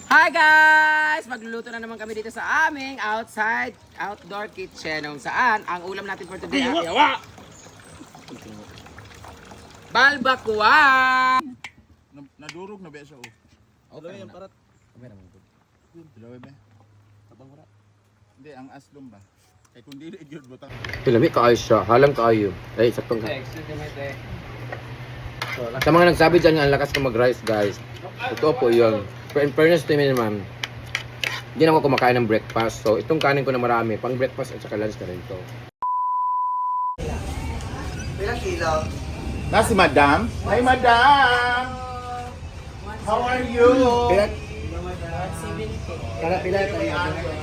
Hi guys! Magluluto na naman kami dito sa aming outdoor kitchen kung saan ang ulam natin for today ay balbakwa! Nadurog na ba siya? Okay yan parat. Dalawa ba? Hindi, ang aslom ba? Kaya kung dili yun, butang. Tilami kaayo siya. Halang kaayo. Ay, saktong ka. Sa mga nagsabi dyan nga ang lakas ko mag-rice guys. Totoo po yun. Pero in fairness to me naman, hindi na ako kumakain ng breakfast. So itong kanin ko na marami. Pang breakfast at saka lunch na rin to. Ilang kilo? Na si Madam? Hi Madam! How are you?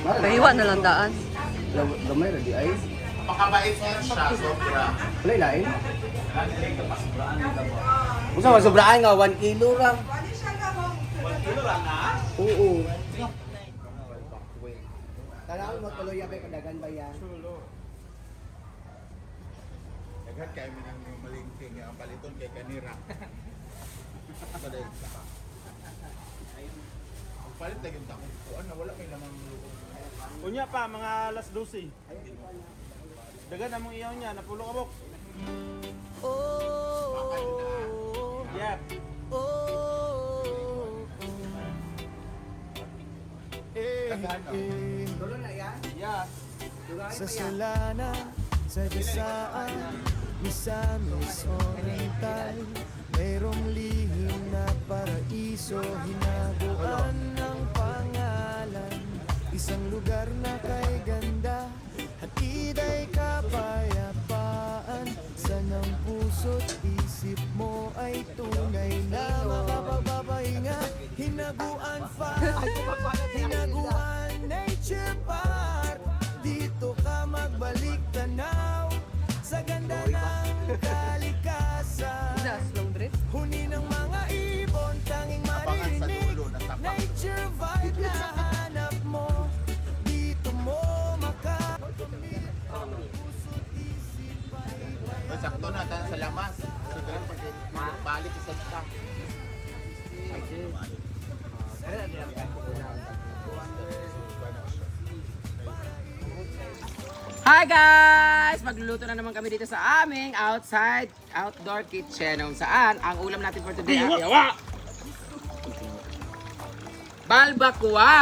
Pahiwa na lang daan. Gamay ra di ay. Pakabait niya siya, sobra. Wala ilain. Usa man sobraan nga 1 kilo lang. 1 kilo lang na? Oo. Tanawon mo tuloy abay kadagan ba yan? Agad kayo minang malingking ang paliton kay kanira. Ang palit na yung takong kuan na wala may lamang luto. Unya pa, mga alas 12. Dagan among iyaw niya, napulo ka bok. Yeah. Tulo na yan. Yeah. Sa Solana, sa Dasaan, Misamis Oriental, mayroong lihim na paraiso, hinaguan ng pangalan, isang lugar na kay ganda, hatid ay kapayapaan, sanang puso't isip mo ay tunay na makapagpapahinga, hinaguan hinaguan nature park, dito ka magbalik tanaw sa ganda ng kalikasan. Huni ng mga ibon, tanging marinig, nature vibe na hanap mo, dito mo makakamit ang puso't isip ay Ay, sakto na, tayo sa lamas. Siguro pag balik isa siya. Hi guys! Magluluto na naman kami dito sa aming outdoor kitchen kung saan ang ulam natin for today ay balbakwa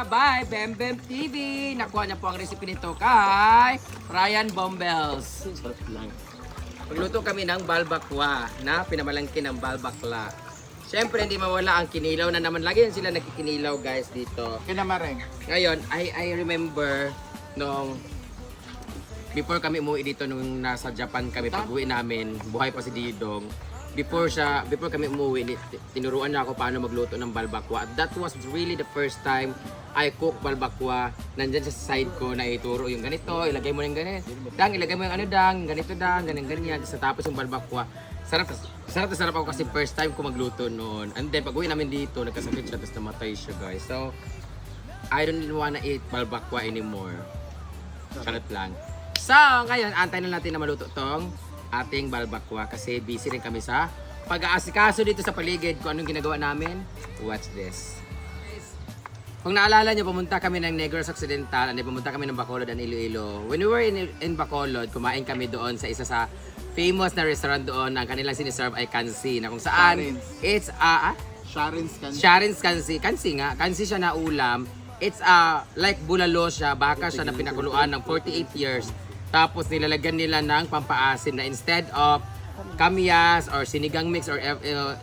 by Bembem TV. Nakuha niya po ang recipe nito kay Ryan Bombels. Magluto kami ng balbakwa na pinamalangkin ng balbakla. Siyempre hindi mawala ang kinilaw na naman. Lagi yan sila nagkikinilaw guys dito. Kinamareng. Ngayon, I remember nung before kami umuwi dito nung nasa Japan kami, pag-uwi namin, buhay pa si Didong. Before kami umuwi, tinuruan niya ako paano magluto ng balbakwa. That was really the first time I cook balbakwa. Nandyan sa side ko na ituro yung ganito, ilagay mo yung ganito. Dang, ilagay mo yung ano dang, ganito dang, ganyan. Tapos yung balbakwa. Sarap ako kasi first time ko magluto noon. And then pag-uwi namin dito, nagkasakit siya, tapos namatay siya guys. So, I don't wanna eat balbakwa anymore. Charot lang. So, ngayon, antay na natin na maluto tong ating balbakwa kasi busy rin kami sa pag-aasikaso dito sa paligid kung anong ginagawa namin. Watch this. Kung naalala nyo, pumunta kami ng Negros Occidental and pumunta kami ng Bacolod and Iloilo. When we were in Bacolod, kumain kami doon sa isa sa famous na restaurant doon. Ang kanilang siniserve ay kansi na kung saan it's Sharin's kansi. Kansi nga. Kansi siya na ulam. It's like bulalo siya. Baka siya na pinakuluan ng 48 years. Tapos nilalagyan nila ng pampaasim na instead of kamyas or sinigang mix or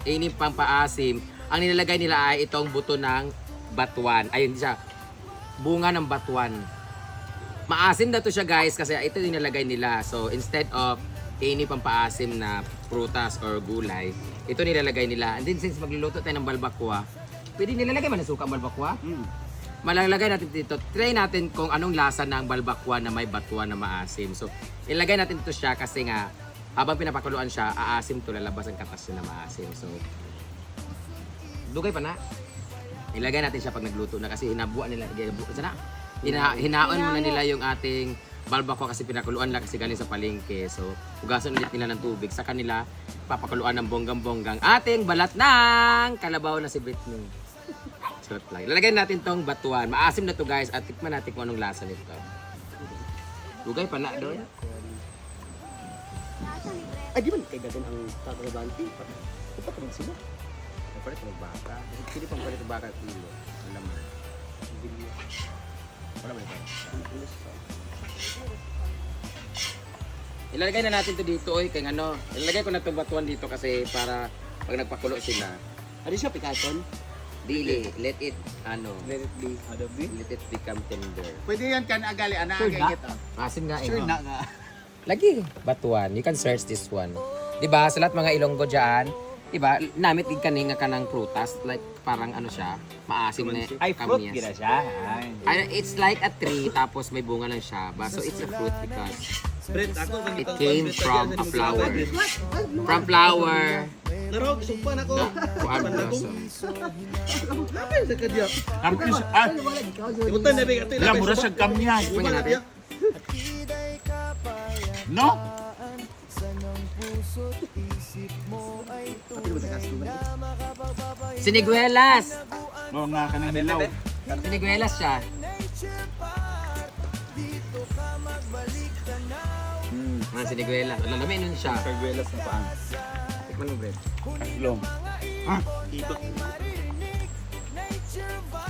any pampaasim, ang nilalagay nila ay itong buto ng batuan. Ayun siya. Bunga ng batuan. Maasim na to siya guys kasi ito yung nilalagay nila. So instead of any pampaasim na prutas or gulay, ito nilalagay nila. And then since magluluto tayo ng balbakwa, pwede nilalagay man ng suka ang balbakwa? Malalagay natin dito, try natin kung anong lasa ng balbakwa na may batuan na maasim. So, ilagay natin ito siya kasi nga, habang pinapakuluan siya, aasim to, lalabas ang katas na maasim. So, dugay pa na. Ilagay natin siya pag nagluto na kasi hinabuan nila. Hinaon muna nila yung ating balbakwa kasi pinakuluan lang kasi galing sa palengke. So, hugasan ulit nila ng tubig. Sa kanila, papakuluan ng bonggang-bonggang ating balat ng kalabaw na si Britney. Sarap lang. Lalagyan natin tong batuan. Maasim na to guys at tikman natin kung anong lasa nito. Lugay pa na doon. Ay, di ba kay ang tatrabanti? Dapat rin sila. Ay, palit ng baka. Hindi pang palit ng baka kilo. Alam mo. Wala ba ito? Ilalagay na natin to dito oy kay ano. Ilalagay ko na tong batuan dito kasi para pag nagpakulo sila. Ano siya, Pikason? Dili, let it Let it be. let it become tender. Pwede yan kan agali ana Sure kay na. gito. Asim nga eh. Sure na nga. Lagi batuan. You can search this one. 'Di ba? Sa lahat mga Ilonggo diyan, 'di ba? Namit din kaninga ka ng prutas like parang ano siya, maasim na kamyas. siya. It's like a tree tapos may bunga lang siya. So it's a fruit because it came from a flower. From flower. Narog, sumpan ako. Kuan blossom. Kampius ah. Ibutan na ba ito? Wala mura sa kamyas. Tingnan natin. No? Siniguelas. Oo nga kanang hilaw. Siniguelas siya. Mga siniguelas. Lalamin nun siya. Kagwelas na paan. Tikman mo, Brad. Kaslong.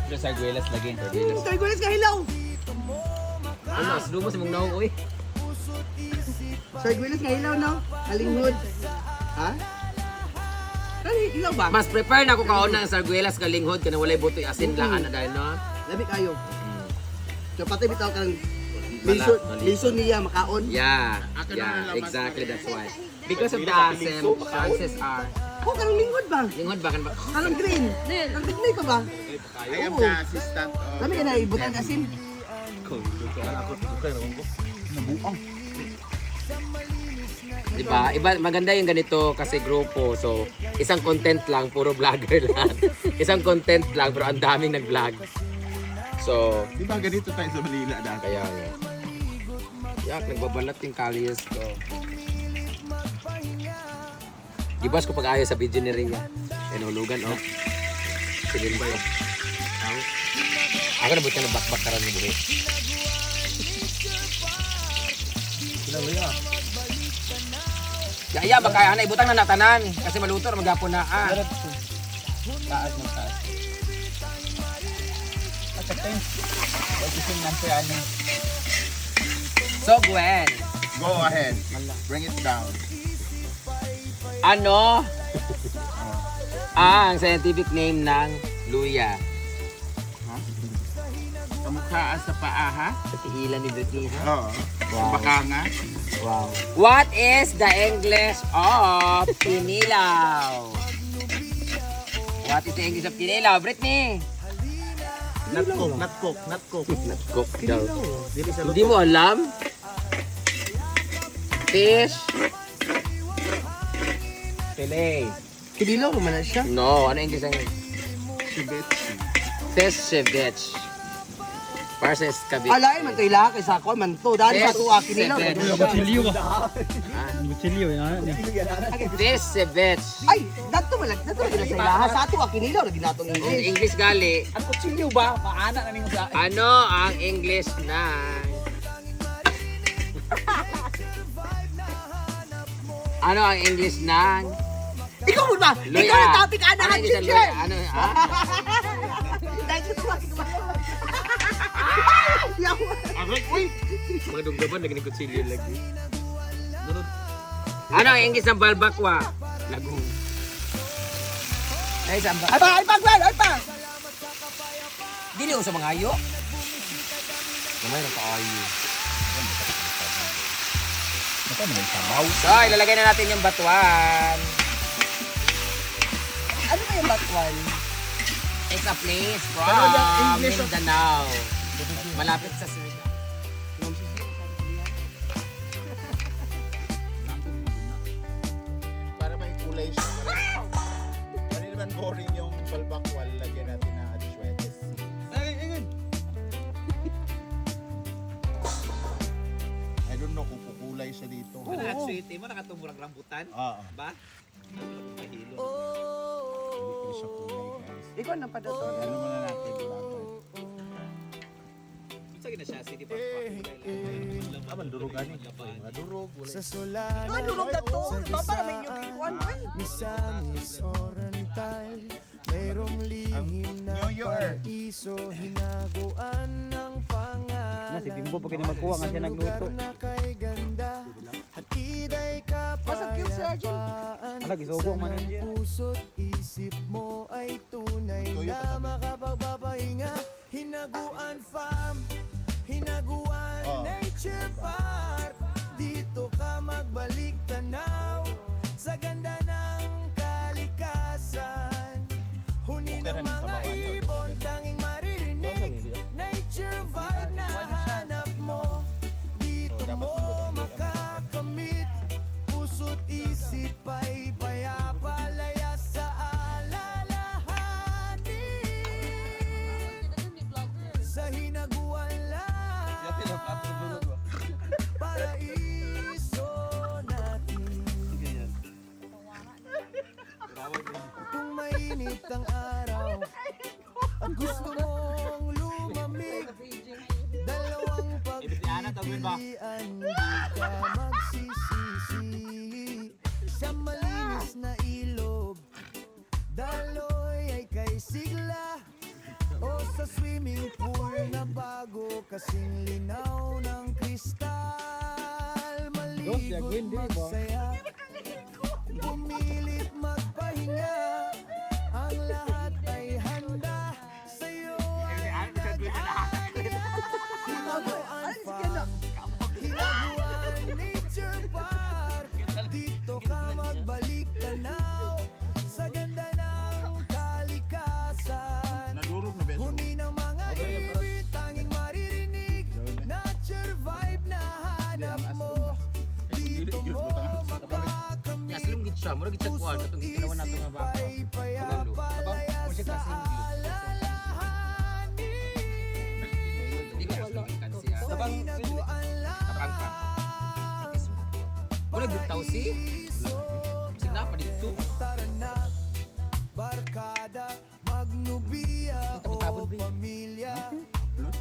Ito sa gwelas lagi. Tay ko ka hilaw. Ano, aslo mo si mong naong, uy. Tay ko ka hilaw, no? Kalinghod. Ha? Kani hilaw ba? Mas prepare na ako kauna sa sarguelas kalinghod kana walay butoy asin lang ana dahil no. Labi kayo. So pati bitaw kang Mala- liso niya makaon. Yeah. Ako Yeah, naman lang exactly mas- that's why. Because of the asim, chances are Oh, karang linghod ba? linghod ba kan ba? Karang green. Karang green ka ba? I am Oo. the assistant of... Labi ka na ibutan asin. Nabuang. Diba? Iba maganda yung ganito kasi grupo. So, isang content lang, puro vlogger lang. Isang content lang pero ang daming nag-vlog. So, Di ba ganito tayo sa Manila dati? kaya nga. Yak, nagbabalat yung kalyas ko. Gibas ko pag ayos sa video ni Rhea. Enulugan, oh. Silin ba yun? Ako na buti na bakbak karan ni buhi. Ya, baka ana ibutang na natanan kasi maluto na magapon na. Taas ng taas. At ito pag-ising lang siya ano. So, Gwen, Go ahead. Bring it down. ano ang scientific name ng luya? Kamukhaan sa paa ha? Sa tihilan ni Britney, ha? Oo. Wow. Baka nga. Wow. What is the English of kinilaw? What is the English of kinilaw, Britney? Natkok. Cook daw. Hindi mo alam? Fish? Filet. Kinilaw naman na siya. No, ano English ang Shibechi. fish ceviche? Para sa escabeche. Alay man to ila kay sa ko man to dali sa tuwa kinilaw. Butsilyo yan. Fish ceviche. Ay, dato man dato gina sa ilaha sa tuwa kinilaw lagi natong Ang English. English gali. Ang kutsilyo ba? Maana na ninyo sa... Ano ang English ng... Ano ang English ng... Ikaw mo ba? Luya? Ikaw ang topic ana Ano ka English ng chicken. luya? Ano, ha? Dahil sa tuwa Yaw. Aray, uy! Mga dugdaban, naging kutsilyo lagi. Ano ang English ng balbakwa? Lagong. Ay, saan ba? Ay pa. Dili ko sa mga ayo. Kamay ng kaayo. So, ilalagay na natin yung batuan. Ano ba yung batwan? It's a place from Ano yung English of- Mindanao. Malapit sa Surigao. Para may kulay siya. Ano naman boring yung balbakwal, lagyan natin na adswetes. I don't know kung kukulay siya dito. At sweet mo nakatumulang rambutan. Oo. Ba? Mahilo. Hindi ko siya kulay guys. Ikaw na pa daw. Ano muna natin, di ba? Sa sulanan, Madurog na to. sa Baba naman yung gisaan, ikuan mo. Misamis oriental, mayroong lihim na New Year. paraiso, hinaguan ng pangalan. Na si Bimbo pag magkuha nga siya Isang nagluto. lugar na kay ganda, hatiday Masag cute siya, Jun. kapayapaan. Ala, gisugo man Sa yun. ng puso't isip mo ay tunay na makapagpapahinga. Hinaguan fam, hinaguan Oh. nature park. Dito ka magbalik tanaw sa ganda ng kalikasan. Huni ng mga ibon, tanging maririnig. Nature vibe na hanap mo. Dito mo makakamit. Puso't isip ay payapa, laya sa alalahanin. Sa hinaguan lang, paraiso natin. Kung mainit ang araw at gusto mong lumamig, dalawang pagpipilian, di ka magsisisi. Sa malinis na ilog, daloy ay kay sigla, o sa swimming pool na bago kasing linaw ng kristal. Maligot magsaya, pumilit magpahinga, ang lahat ay handa sa'yo ay nag-aaya. Hinaguan farm, hinaguan nature park. Dito ka magbalik tanaw sa ganda ng kalikasan. Nadurog na beso. Huni ng mga ibig, tanging maririnig. Nature vibe na hanap mo. Dito mo makakamit. Aslong gid siya, mura gid siya kuan katong gitinawan nato nga ba. Isip ay payapalaya sa alalahanin. Hindi ka aslong kansi ha. Sa hinaguan lang, Kapangka. Mura bitaw si. Sina pa dito. tara na, barkada, magnubiya o pamilya.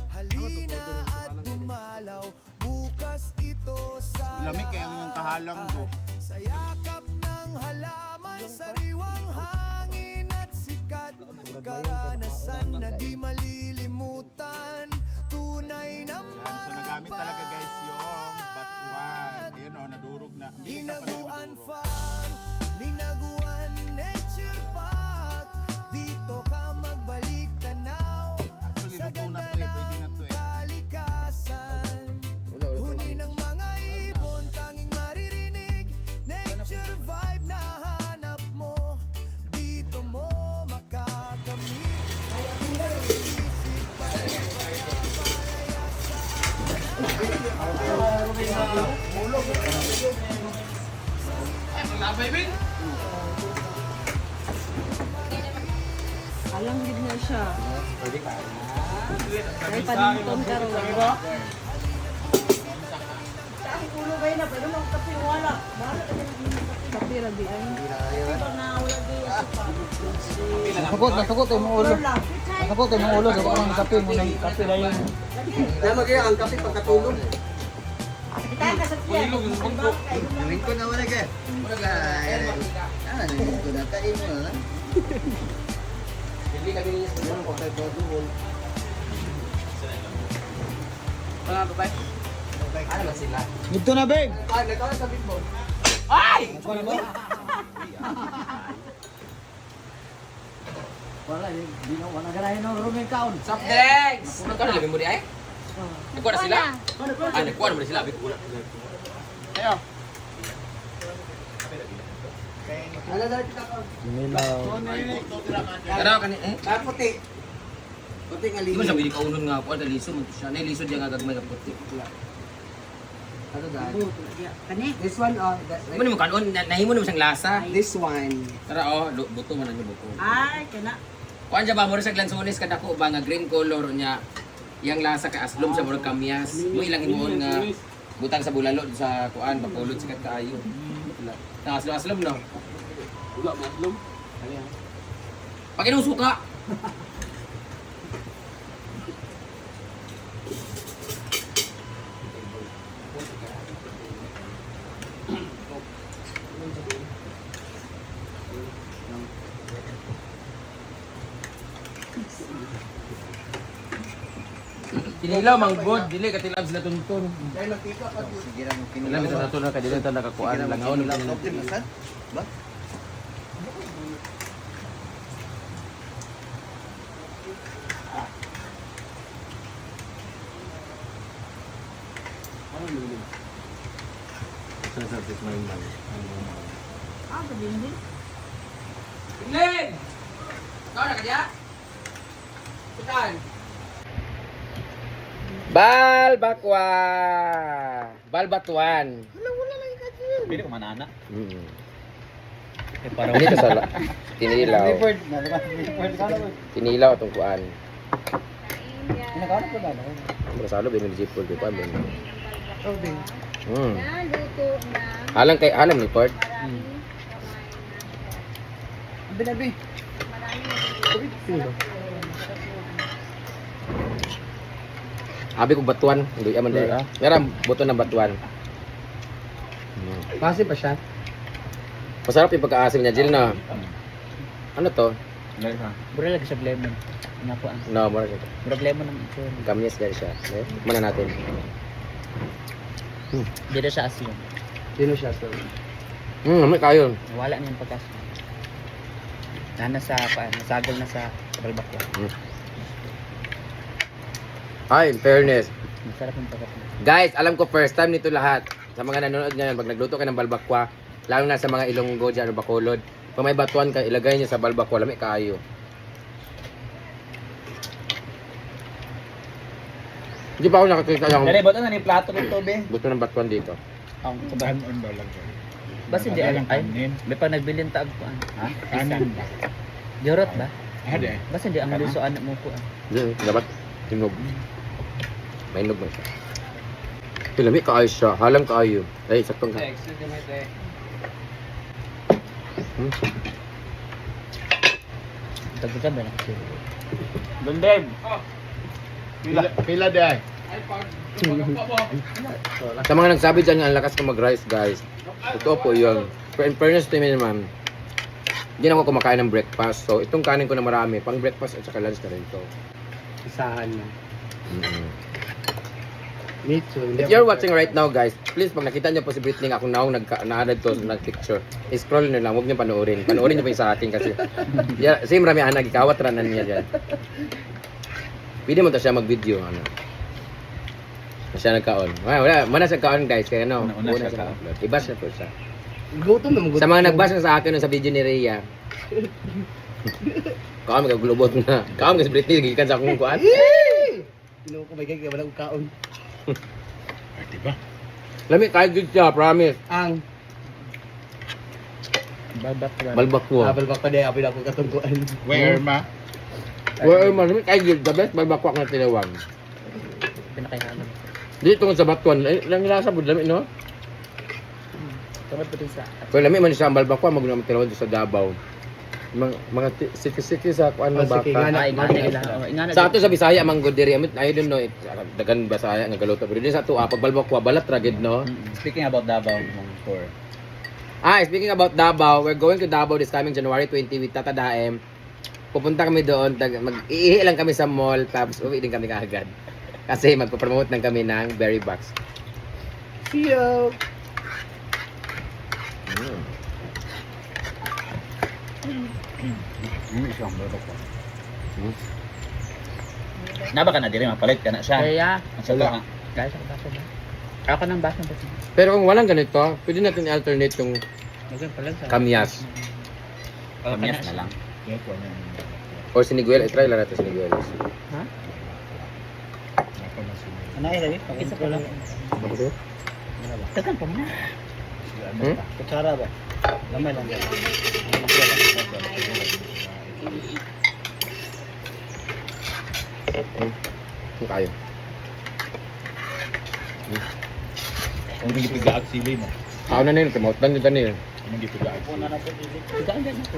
Halina at dumalaw, bukas ito sa Lamig kaya ang kahalang do. sa yakap ng halaman, sariwang hangin at sikat. Karanasan na di malilimutan, tunay na So nagamit talaga guys yung batuan. Ayun o, nadurog na. Hinaguan farm, hinaguan nature park. Dito ka magbalik tanaw Actually, sa luto na ganda to eh. Pwede na ng to eh. kalikasan. Huni ng mga ibon, tanging maririnig. Nature vibe na hanap mo. Dito mo makakamit. Isip ay payapalaya sa Alam gid na siya. Ay panington karon. Ulo ba na pero nang kape wala. Kape ra di ay. Nasakot yung mga ulo. Nasakot yung mga ulo. Sa baka ng kape mo na kape na yun. Na magaya ang kape pagkatulog. Lingko na wala ka. Wala ka. Ah, lingko na kain mo na. Hindi kami niya sa ko kay Bodul. Mga babay. Ano ba sila? Dito na, Beng! Nagkaw sa bimbo. Ay! Wala ganahin ng ruming kaon. Soft drinks! Ano ka na labi mo di ay? Nagkuha na sila? Ah, nagkuha na mo na sila. Abi ko na. Ayo. Naladar kita ka. Milaw. Ano ka ni eh? Puti. Puti nga Di ba lihi. sabi ni kaunon nga ako ada liso mo siya. Nay liso diya nga gagmay ka puti. Ano dahil? This one, Mo ni mo kanon nahimo ni mo siyang lasa. this one. Tara oh, buto man ang buko. Ay, kana. Kuan ba mo sa glansones kada ko ba nga green color niya. Yang lasa ka aslom sa murag kamyas. Mo ilang imuon nga butang sa bulalo sa kuan papulot sikat kaayo. Na aslom no. Wala maslom. Pag suka. Kinilaw mang good, dili ka tilab sila tuntun. Sige lang, Alam mo sa tunog ka dili ta nakakuan lang ako nung laptop din, masan? Ba? Len! Kau nak kerja? Bukan. Bal bakwa. Bal batuan. Pili ko manana. Parang dito sa tinilaw. Report na, report ka na. Tinilaw atong kuan. Nakaano ko na. Masalo bin ni Jipol di pa ben. Oh, ding. Naluto na. Halang kay halang ni Port. Binabi. Abi ko batuan, hindi aman dai. Ngaram buto ng batuan. Kasi pa siya. Masarap yung pagkaasim niya, Jill na. Ano to? Bura lagi sa lemon. Nakuan. No, more ito. Bura lemon ang ito. Kamyas dahil siya. Mana natin. Dito siya asin. Dito siya asin. May kayo. Wala niyang pagkas. Nasa nasagol na sa balbakya. Ay, in fairness. Masarap yung pagkas. Guys, alam ko first time nito lahat. Sa mga nanonood ngayon, pag nagluto ka ng balbakwa, lalo na sa mga Ilonggo dyan o Bacolod, kung may batuan ka, ilagay niyo sa balbakwa, lami kayo. Hindi pa ako nakakita ng Dali, ba't na ni plato nito, be? buto ng batuan dito. Ang kabahan. Basta hindi ay. May pa nagbilin taag ko. Ha? Kanan ba? Jorot ba? Hade. Basta hindi ang luso anak mo ko. Dapat tinog. May inog mo siya. Lami kaayo siya, halang kaayo. Ay, saktong ka. Tagputan ba na kasi? Dondem. Pila day. Sa mga nagsabi dyan nga, ang lakas ko mag-rice, guys. Totoo po yun. Pero in fairness to me naman, hindi na ako kumakain ng breakfast. So, itong kanin ko na marami, pang breakfast at saka lunch na rin to. Isahan na. If you're watching right now, guys, please, pag nakita niyo po si Britney, ako na na-add to sa picture, scroll nyo lang, huwag niyo panoorin. Panoorin niyo po yung sa akin kasi, yeah, kasi marami anak, ikawat ranan niya dyan. Pwede mo ta siya mag-video, ano. Na siya nagkaon. Wala, mana siya kaon, guys, kaya ano, Una siya siya upload. I-bash na po siya. Gutom na mo. Sa mga nag-bash na sa akin sa video ni Rhea, kaon magkaglubot na. Kaon kasi Britney, gikan sa akong kuan. Pino ko may kaya wala kaon. Diba? Lami, kahit good siya, promise. Ang balbakwa. Balbakwa. Balbakwa day apil ako katungkuan. Where ma? Well, man, kahit good, the best balbakwa na tinawag. Pinakayanan. Dito tungkol sa batuan, lang lasa po, lami, no? Tungkol pa din sa Pero lami man siya ang balbakwa, magunang tinawag sa Davao. Mga siki-siki sa kuan ng baka. Sa ato sa Bisaya, mang good diri. I don't know, dagan Bisaya nga galuto. Pero din sa ato, pag balbakwa, balat ragid, no? Speaking about Davao, mong tour. Speaking about Davao, we're going to Davao this coming January 20 with Tata Daem. Pupunta kami doon, mag-iihi lang kami sa mall, tapos uwi din kami kaagad. Kasi magpo-promote lang kami ng Berry Box. See you! Naba ka na diri, mapalit ka na siya. Kaya, Ang sato ka. guys, ako baso ba? Ako ng baso ba? Pero kung walang ganito, pwede natin i-alternate yung Maganda pala sa kamyas. Kamyas na lang. Or siniguela. I-try lang natin siniguelas. Ha? Ano ay lagi? Isa ko lang. Okay? Tagan pa mo. Hmm? Kutsara ba? Lamay lang. Kung kayo. Kung hindi pigaag sili mo. Ako na nila, tumawag lang nito nila. Kung hindi pigaag sili. Tagaan din ako.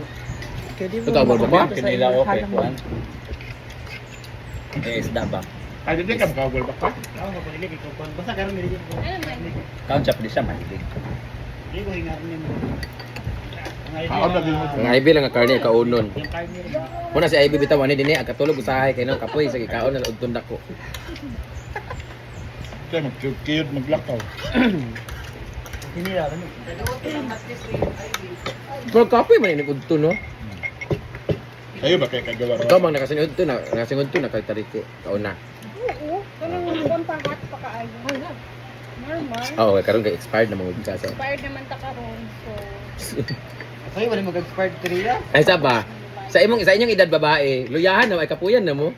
Ito ang ba? Kanila okay, kuan. Isda ba? Ay, hindi ka makawal ba ka? Ako nga pagili kay kuan. Basta karon dili ko. Ano man? Count siya pwede siya mahilig. Dili ko hingaron niya. Ako lagi mo. Ang IB lang ang karne kaunon. Yung card niya. Muna si IB bitaw ani dinhi ang katulog usahay kay nang kapoy sa ikaon na udton dako. Kaya mag-cute, maglakaw. Hinira ano. Pero kapoy man ini udton no. Kayo ba kaya kagawa Ikaw mang nakasingod to na nakasingod to na kay tarike kauna. Oo. Kanang kontahat pa kaayo. Normal. Oo, karon kay expired na mga udsa sa. Expired naman ta karon. So, Ay, wala mag-expired kanila. Ay sa ba? Sa imong isa inyong edad babae, luyahan na ay kapuyan na mo.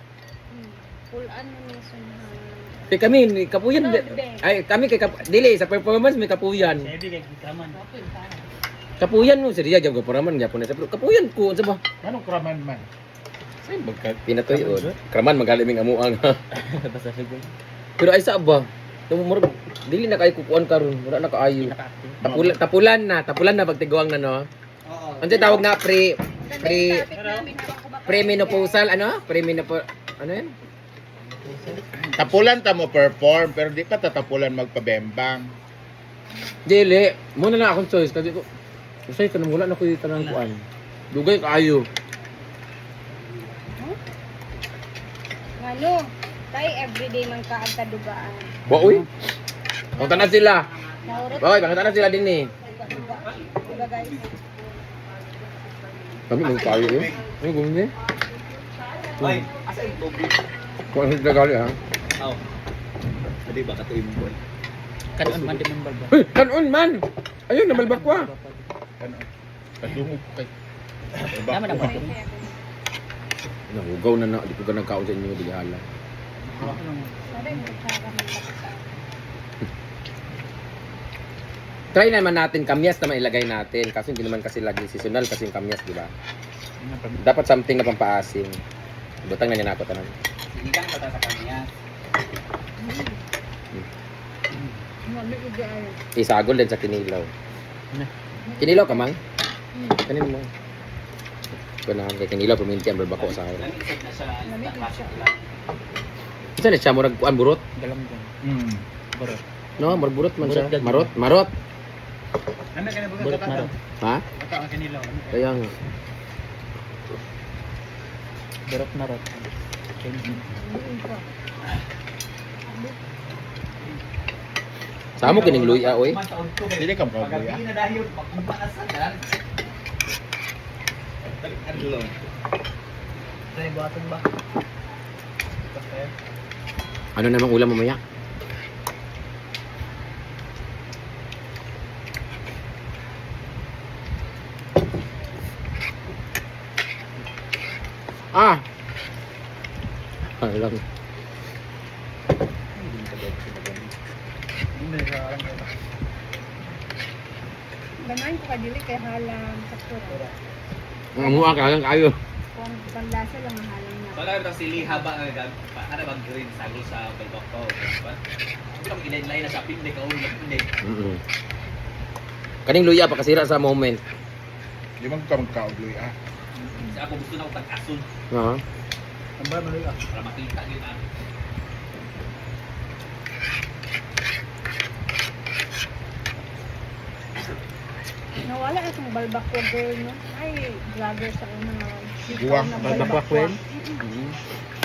full ano ni sunhan. Kay kami ni kapuyan ay kami kay dili sa performance may kapuyan. Sabi kay kaman. Kapuyan mo sa diya gyud ko paraman gyapon na sa pero kapuyan ko unsa ba? Anong kraman man? Say pinatuyon. Kraman magaliming amuang. Basta siguro. Pero ay sa ba? Tumurog dili na kay kukuan karon, wala na kaayo. Tapulan na pagtiguang na no. Oo. Ano tawag na Topic namin habang kumakain. pre-menopausal ano? Ano yan? Tapulan ta mo perform, pero di ka tatapulan magpabembang. Dili, muna na akong choice kasi ko usay tanong wala na ko yung tanang kuan. Dugay kaayo. Ngano? Tay everyday man ka ang kadugaan. Wa uy. Pangita na sila. Naurot Bakit pangita na sila din eh. diba guys? Kami may kaayo eh. Ay gumi. Ay, asa yung tubig? Kuan sa gali ha. Aw. Pwede ba katuloy mo boy? Kanon man din member ba? Hey, kanon man. Ayun nabalbak ko. Ano? Kadungog kay. Tama na ba? Nahugaw na na, di ko ka nagkaon sa inyo bihala. Sabi mo sa kami bakta. Try naman natin kamyas na mailagay natin kasi hindi naman kasi lagi seasonal kasi yung kamyas, di ba? Dapat something na pampaasim. Butang na niya na ako tanan. Sinigang pa ta sa kanya. Mami ugi ayo. Isagol din sa kinilaw. Kinilaw ka mang? Kanin mo. Ito na kay kinilaw puminti ang balbako sa akin. Lamig na siya. Lamig na siya. Isa na siya murag kuan burot. Dalam dyan. Hmm. Barot. No, murag burot man siya. Burot, Marot. Ano ka na bugat Barot ka na ta? rin. Ha? Baka ang kanila. Kaya nga. Barot na rot. Sa mo kining luya oy. Dili ka makawal Pagabi ya. na dahil magpapanasan na. Adlo. Ay, buhaton ba? Ano namang ulam mamaya? Ah. Lang. Ganahan ko kadili kay halang sa puro. Ang amuha ka lang kayo. Kung panlasa lang ang halang na. Wala rin sili haba ang para bang green sagol sa balbako. Hindi lang ginadlay na sa pindi ka ulit hindi. Kaning luya pa kasira sa moment. Di man ka magkawal ya. Kasi ako gusto na ko pag-asun Ha? Ang ba mali ka? para makita din ang Nawala akong balbako girl no. Ay, vlogger sa una. Buwak, balbakwen?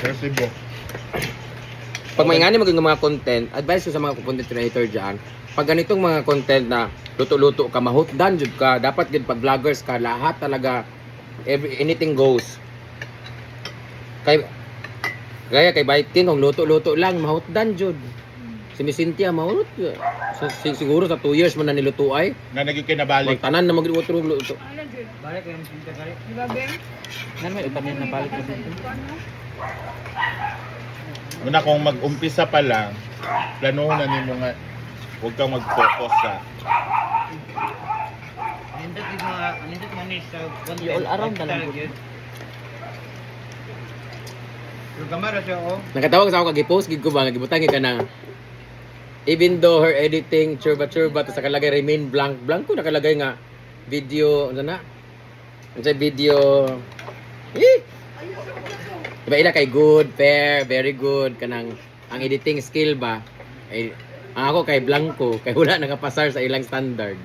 Pero sibo. Pag may ngani maging mga content, advice ko sa mga content creator dyan, pag ganitong mga content na luto-luto ka, mahutdan jud ka, dapat din pag vloggers ka, lahat talaga, anything goes. Kaya kay Baitin, kung luto-luto lang, mahutdan jud. Si Miss Cynthia, mahut. So, siguro sa 2 years man na niluto ay, Na naging kinabalik. magtanan na mag-luto. Ano jud? Balik kayo mo sinta kaya. Di ba Ben? Nan may utanin na balik ko Sa dito. ikuan, no? Una kung mag-umpisa pa lang, planuhan na nimo nga huwag kang mag-focus sa Nindot man ni sa You all around na lang po. Yung kamera siya oh. Nakatawag sa ako kag-post gid ko ba nagibutangi ka na. Even though her editing churba tapos nakalagay remain blank ko nakalagay nga video ano na Sa video. Eh! Diba ila kay good, fair, very good kanang ang editing skill ba? Ay, ang ako kay blanco, kay wala nakapasar sa ilang standard.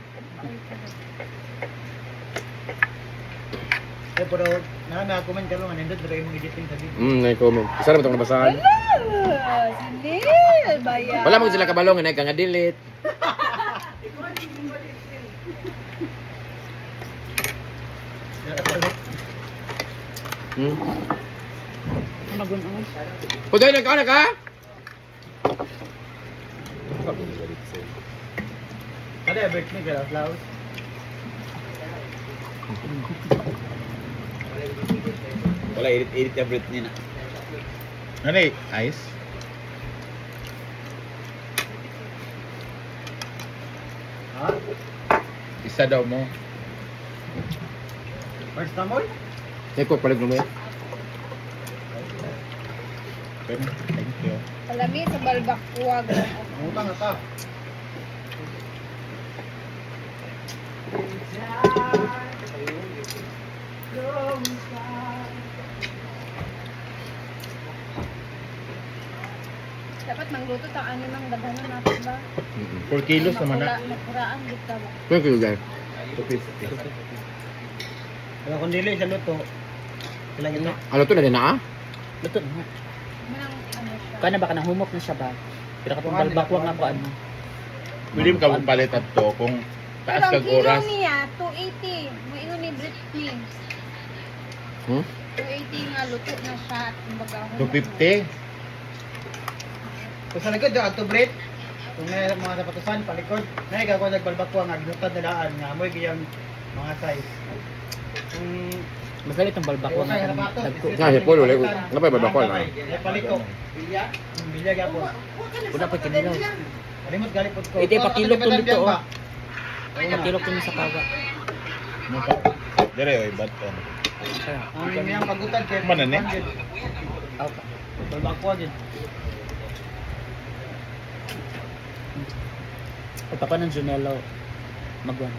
Pero na-comment ka lang, nandun try mong editing sa video. May comment. Isa naman itong nabasahan. Hindi, bayan. Wala mo sila kabalong, nga nga delete. Magun-angon. Putoy na ka? Kada birthday ka, flowers. Wala edit ya Britney na. Ano eh? Ice? Ha? Isa daw mo. First time mo? Eko, palig mo yan. Okay. Thank you. Palami sa balbakwag. Utang ka. Dapat mangluto ta ani mang daghanon natin ba? 4 kilos naman na. Makuraan kita ba? Thank you, guys. Kaya kung dili sa luto, sila ito. Ano to na din na Luto. Manang ano siya. Kana ba kana humok na siya ba? Pero kapag balbakwag na ko ano. Pwede mo ka palit at to kung taas Pero ang kag kilo oras. niya, 280. May ingon ni Britney. Hmm? 280 nga luto na siya. At kumbaga, humok 250. Kung sa likod, ato break. Kung may mga sapatusan, palikod. May gagawa ng balbakwa nga, ginutad na daan nga. Amoy kayang mga size. Kung Magalit ang balbakwag na okay, kan sapatos, dagko. Nga, si Polo, like, nga pa balbakwa na. May paliko. Bilya gapon. Wala pa kinilaw. Kalimot galipot ko. Ito pa kilok to dito oh. Ba? Pakilok to sa kawa. Ano pa? Dire oy bat on. Ang iyang pagutad kay Manan eh? Aw pa. balbakwa din. Ito pa ng Junelo. Magwan.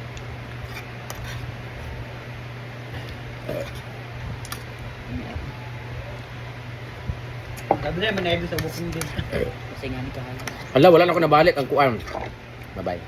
Sabi niya man na sa bukong din. Kasi nga ni kahalan. Ala, wala na ako nabalik ang kuan. Bye-bye.